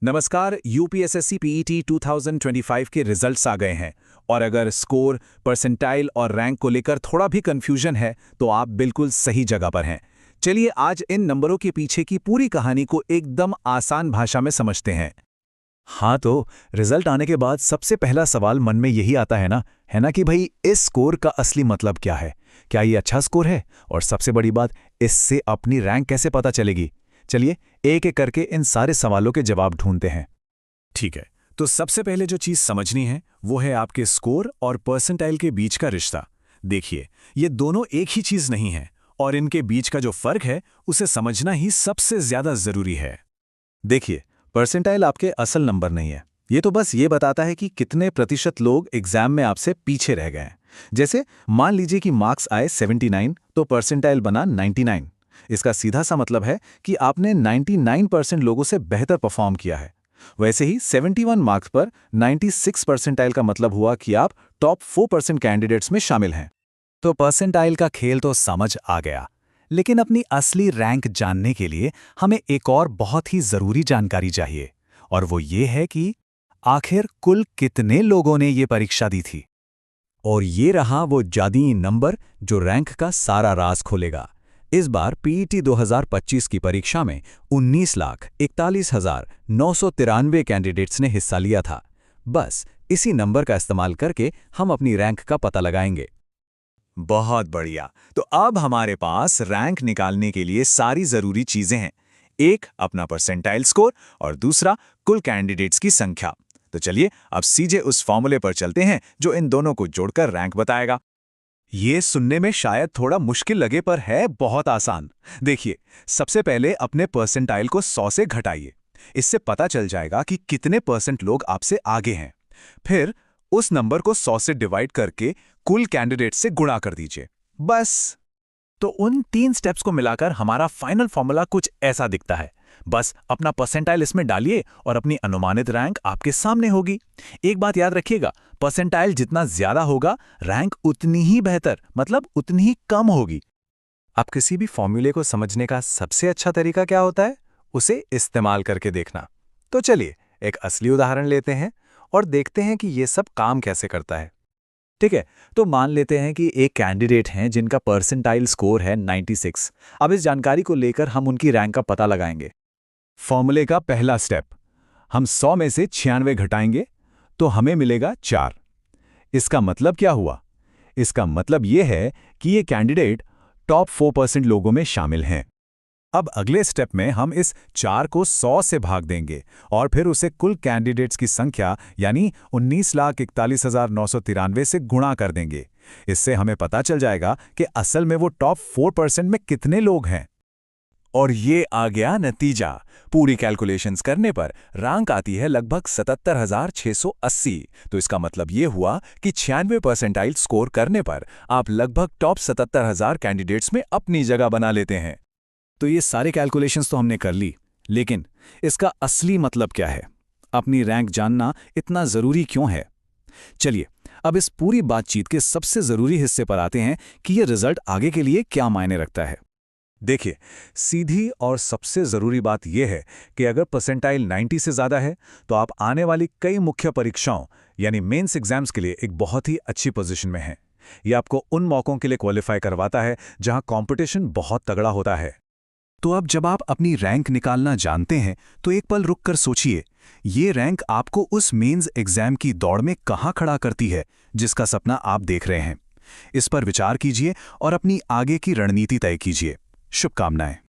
नमस्कार। UPSSC PET 2025 के results आ गए हैं और अगर स्कोर, परसेंटाइल और रैंक को लेकर थोड़ा भी कंफ्यूजन है तो आप बिल्कुल सही जगह पर हैं। चलिए आज इन नंबरों के पीछे की पूरी कहानी को एकदम आसान भाषा में समझते हैं। हाँ, तो रिजल्ट आने के बाद सबसे पहला सवाल मन में यही आता है ना कि भाई इस स्कोर का असली मतलब क्या है। क्या ये अच्छा स्कोर है, और सबसे बड़ी बात, इससे अपनी रैंक कैसे पता चलेगी। चलिए एक एक करके इन सारे सवालों के जवाब ढूंढते हैं। ठीक है, तो सबसे पहले जो चीज़ समझनी है वो है आपके स्कोर और परसेंटाइल के बीच का रिश्ता। देखिए, ये दोनों एक ही चीज़ नहीं है और इनके बीच का जो फर्क है उसे समझना ही सबसे ज़्यादा ज़रूरी है। देखिए, परसेंटाइल आपके असल नंबर नहीं है। ये तो बस ये बताता है कि कितने प्रतिशत लोग एग्जाम में आपसे पीछे रह गए हैं। जैसे मान लीजिए कि मार्क्स आए 79 तो परसेंटाइल बना 99। इसका सीधा सा मतलब है कि आपने 99% लोगों से बेहतर परफॉर्म किया है। वैसे ही 71 मार्क्स पर 96 परसेंटाइल का मतलब हुआ कि आप टॉप 4% कैंडिडेट्स में शामिल हैं। तो परसेंटाइल का खेल तो समझ आ गया, लेकिन अपनी असली रैंक जानने के लिए हमें एक और बहुत ही ज़रूरी जानकारी चाहिए, और वो ये है कि आखिर कुल कितने लोगों ने ये परीक्षा दी थी। और ये रहा वो जादुई नंबर जो रैंक का सारा राज खोलेगा। इस बार पीईटी 2025 की परीक्षा में 19,41,993 कैंडिडेट्स ने हिस्सा लिया था। बस इसी नंबर का इस्तेमाल करके हम अपनी रैंक का पता लगाएंगे। बहुत बढ़िया। तो अब हमारे पास रैंक निकालने के लिए सारी ज़रूरी चीज़ें हैं। एक अपना परसेंटाइल स्कोर और दूसरा कुल कैंडिडेट्स की संख्या। तो चलिए अब सीधे उस फॉर्मूले पर चलते हैं जो इन दोनों को जोड़कर रैंक बताएगा। ये सुनने में शायद थोड़ा मुश्किल लगे पर है बहुत आसान। देखिए, सबसे पहले अपने परसेंटाइल को 100 से घटाइए। इससे पता चल जाएगा कि कितने परसेंट लोग आपसे आगे हैं। फिर उस नंबर को 100 से डिवाइड करके कुल कैंडिडेट से गुणा कर दीजिए। बस। तो उन 3 स्टेप्स को मिलाकर हमारा फाइनल फॉर्मूला कुछ ऐसा दिखता है। बस अपना परसेंटाइल इसमें डालिए और अपनी अनुमानित रैंक आपके सामने होगी। एक बात याद रखिएगा, परसेंटाइल जितना ज्यादा होगा रैंक उतनी ही बेहतर, मतलब उतनी ही कम होगी। अब किसी भी फॉर्मूले को समझने का सबसे अच्छा तरीका क्या होता है? उसे इस्तेमाल करके देखना। तो चलिए एक असली उदाहरण लेते हैं और देखते हैं कि ये सब काम कैसे करता है। ठीक है, तो मान लेते हैं कि एक कैंडिडेट हैं जिनका परसेंटाइल स्कोर है 96। अब इस जानकारी को लेकर हम उनकी रैंक का पता लगाएंगे। फॉर्मूले का पहला स्टेप, हम 100 में से 96 घटाएंगे तो हमें मिलेगा 4। इसका मतलब क्या हुआ? इसका मतलब यह है कि ये कैंडिडेट टॉप 4% लोगों में शामिल हैं। अब अगले स्टेप में हम इस 4 को 100 से भाग देंगे और फिर उसे कुल कैंडिडेट्स की संख्या यानी 19,41,993 से गुणा कर देंगे। इससे हमें पता चल जाएगा कि असल में वो टॉप 4% में कितने लोग हैं। और ये आ गया नतीजा। पूरी कैलकुलेशंस करने पर रैंक आती है लगभग 77,680। तो इसका मतलब ये हुआ कि 96 परसेंटाइल स्कोर करने पर आप लगभग टॉप 77,000 कैंडिडेट्स में अपनी जगह बना लेते हैं। तो ये सारे कैलकुलेशंस तो हमने कर ली, लेकिन इसका असली मतलब क्या है? अपनी रैंक जानना इतना ज़रूरी क्यों है? चलिए अब इस पूरी बातचीत के सबसे ज़रूरी हिस्से पर आते हैं कि ये रिजल्ट आगे के लिए क्या मायने रखता है। देखिए, सीधी और सबसे ज़रूरी बात यह है कि अगर परसेंटाइल 90 से ज़्यादा है तो आप आने वाली कई मुख्य परीक्षाओं यानी मेंस एग्जाम्स के लिए एक बहुत ही अच्छी पोजीशन में हैं। यह आपको उन मौकों के लिए क्वालिफाई करवाता है जहां कंपटीशन बहुत तगड़ा होता है। तो अब जब आप अपनी रैंक निकालना जानते हैं तो एक पल रुक कर सोचिए, ये रैंक आपको उस मेंस एग्जाम की दौड़ में कहाँ खड़ा करती है जिसका सपना आप देख रहे हैं। इस पर विचार कीजिए और अपनी आगे की रणनीति तय कीजिए। शुभकामनाएं।